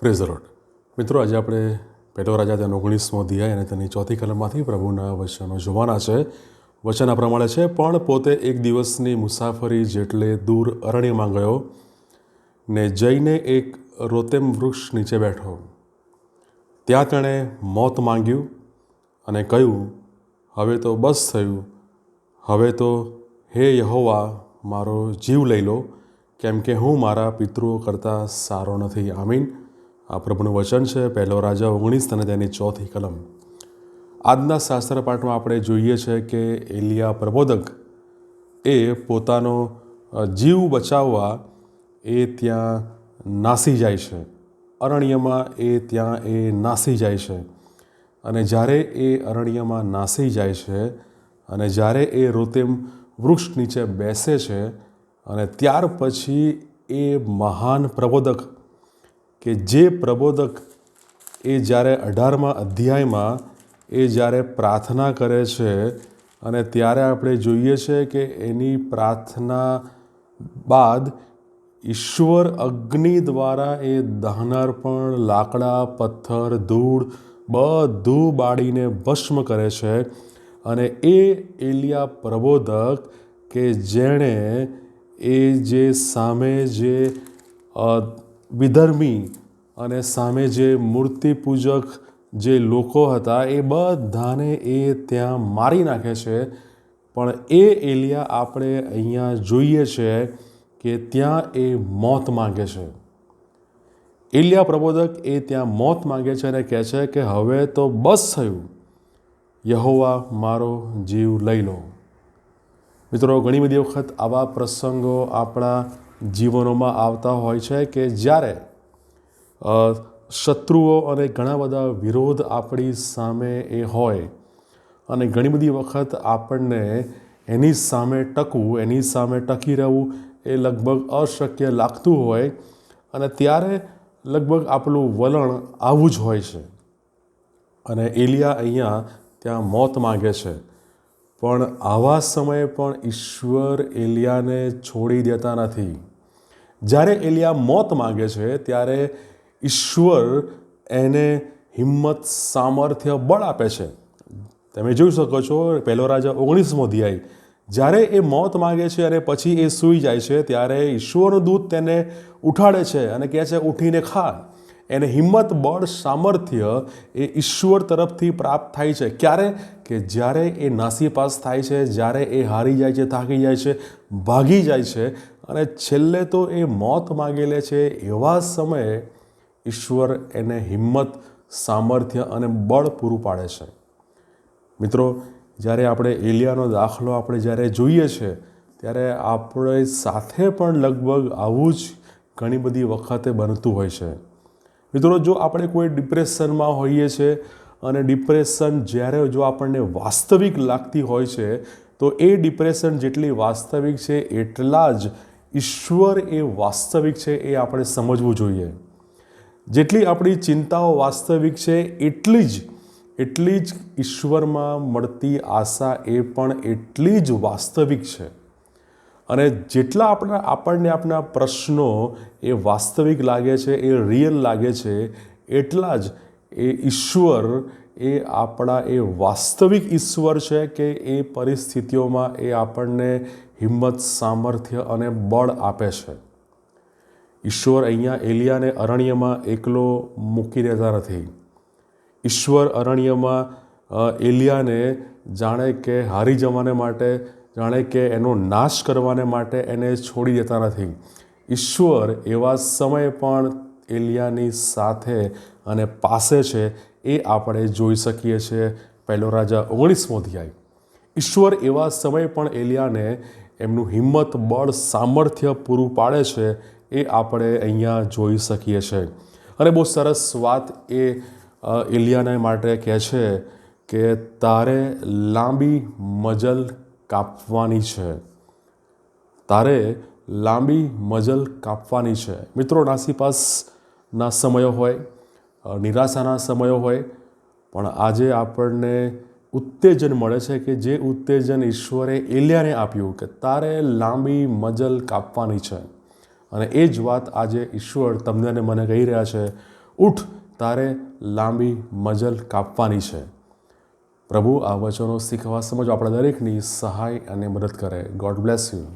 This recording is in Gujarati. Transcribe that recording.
Praise the lord. મિત્રો, આજે આપણે પહેલો રાજા તેનો 19મો અધ્યાય અને તેની 4th કલમમાંથી પ્રભુના વચનો જોવાના છે. વચન આ પ્રમાણે છે: પણ પોતે એક દિવસની મુસાફરી જેટલે દૂર અરણ્યમાં ગયો ને જઈને એક રોતેમ વૃક્ષ નીચે બેઠો. ત્યાં તેણે મોત માંગ્યું અને કહ્યું, હવે તો બસ થયું, હવે તો હે યહોવા મારો જીવ લઈ લો, કેમ કે હું મારા પિતૃઓ કરતાં સારો નથી. આમીન. આ પ્રભુનું વચન છે. પહેલો રાજા 19 અને તેની 4th કલમ. આજના શાસ્ત્ર પાઠમાં આપણે જોઈએ છે કે એલિયા પ્રબોધક એ પોતાનો જીવ બચાવવા એ ત્યાં નાસી જાય છે. અરણ્યમાં ત્યાં નાસી જાય છે. અને જ્યારે એ અરણ્યમાં નાસી જાય છે અને જ્યારે એ રોતેમ વૃક્ષ નીચે બેસે છે અને ત્યાર પછી એ મહાન પ્રબોધક કે જે પ્રબોધક એ જ્યારે 18મા અધ્યાયમાં એ જ્યારે પ્રાર્થના કરે છે અને ત્યારે આપણે જોઈએ છે કે એની પ્રાર્થના બાદ ઈશ્વર અગ્નિ દ્વારા એ દહનાર્પણ, લાકડા, પથ્થર, ધૂળ બધું બાળીને ભસ્મ કરે છે. અને એ એલિયા પ્રબોધક કે જેણે એ જે સામે જે વિધર્મી અને સામે જે મૂર્તિ પૂજક જે લોકો હતા એ બધાને એ ત્યાં મારી નાખે છે. પણ એ એલિયા આપણે અહીંયા જોઈએ છે કે ત્યાં એ મોત માગે છે. એલિયા પ્રબોધક એ ત્યાં મોત માગે છે અને કહે છે કે હવે તો બસ થયું, યહોવા મારો જીવ લઈ લો. મિત્રો, ઘણી બધી વખત આવા પ્રસંગો આપણા જીવનોમાં આવતા હોય છે કે જ્યારે શત્રુઓ અને ઘણા બધા વિરોધ આપણી સામે એ હોય અને ઘણી બધી વખત આપણને એની સામે ટકવું, એની સામે ટકી રહેવું એ લગભગ અશક્ય લાગતું હોય અને ત્યારે લગભગ આપણું વલણ આવું જ હોય છે. અને એલિયા અહીંયા ત્યાં મોત માગે છે. પણ આવા સમયે પણ ઈશ્વર એલિયાને છોડી દેતા નથી. જ્યારે એલિયા મોત માગે છે ત્યારે ઈશ્વર એને હિંમત, સામર્થ્ય, બળ આપે છે. તમે જોઈ શકો છો પહેલો રાજા 19મો અધ્યાય, જ્યારે એ મોત માગે છે અને પછી એ સૂઈ જાય છે ત્યારે ઈશ્વરનો દૂત તેને ઉઠાડે છે અને કહે છે, ઉઠીને ખા. એને હિંમત, બળ, સામર્થ્ય એ ઈશ્વર તરફથી પ્રાપ્ત થાય છે. ક્યારે? કે જ્યારે એ નાસીપાસ થાય છે, જ્યારે એ હારી જાય છે, થાકી જાય છે, ભાગી જાય છે અને છેલ્લે તો એ મોત માગી લે છે. એવા સમયે ઈશ્વર એને હિંમત, સામર્થ્ય અને બળ પૂરું પાડે છે. મિત્રો, જ્યારે આપણે એલિયાનો દાખલો આપણે જ્યારે જોઈએ છે ત્યારે આપણે સાથે પણ લગભગ આવું જ ઘણી બધી વખતે બનતું હોય છે. મિત્રો, જો આપણે કોઈ ડિપ્રેશનમાં હોઈએ છીએ અને ડિપ્રેશન જ્યારે જો આપણને વાસ્તવિક લાગતી હોય છે તો એ ડિપ્રેશન જેટલી વાસ્તવિક છે એટલા જ ઈશ્વર એ વાસ્તવિક છે એ આપણે સમજવું જોઈએ. જેટલી આપણી ચિંતાઓ વાસ્તવિક છે એટલી જ ઈશ્વરમાં મળતી આશા એ પણ એટલી જ વાસ્તવિક છે. અને જેટલા આપણને આપણા પ્રશ્નો એ વાસ્તવિક લાગે છે, એ રિયલ લાગે છે, એટલા જ એ ઈશ્વર એ આપણા એ વાસ્તવિક ઈશ્વર છે કે એ પરિસ્થિતિઓમાં એ આપણને હિંમત, સામર્થ્ય અને બળ આપે છે. ઈશ્વર અહીંયા એલિયાને અરણ્યમાં એકલો મૂકી દેતા નથી. ઈશ્વર અરણ્યમાં એલિયાને જાણે કે હારી જવાને માટે, જાણે કે એનો નાશ કરવાને માટે એને છોડી દેતા નથી. ઈશ્વર એવા સમયે પણ એલિયાની સાથે અને પાસે છે એ આપણે જોઈ શકીએ છીએ. પહેલો રાજા 19મો અધ્યાય. ઈશ્વર એવા સમયે પણ એલિયાને એમનું હિંમત, બળ, સામર્થ્ય પૂરું પાડે છે એ આપણે અહીંયા જોઈ શકીએ છીએ. અને બહુ સરસ વાત એ એલિયાને માટે કહે છે કે તારે લાંબી મજલ કાપવાની છે. તારે લાંબી મજલ કાપવાની છે. મિત્રો, નાસીપાસના સમયો હોય, નિરાશાના સમયો હોય, પણ આજે આપણને ઉત્તેજન મળે છે કે જે ઉત્તેજન ઈશ્વરે એલિયાને આપ્યું કે તારે લાંબી મજલ કાપવાની છે. અને એ જ વાત આજે ઈશ્વર તમને અને મને કહી રહ્યા છે. ઉઠ, તારે લાંબી મજલ કાપવાની છે. પ્રભુ આ વચનો શીખવા સમજો આપણા દરેકની સહાય અને મદદ કરે. God bless you.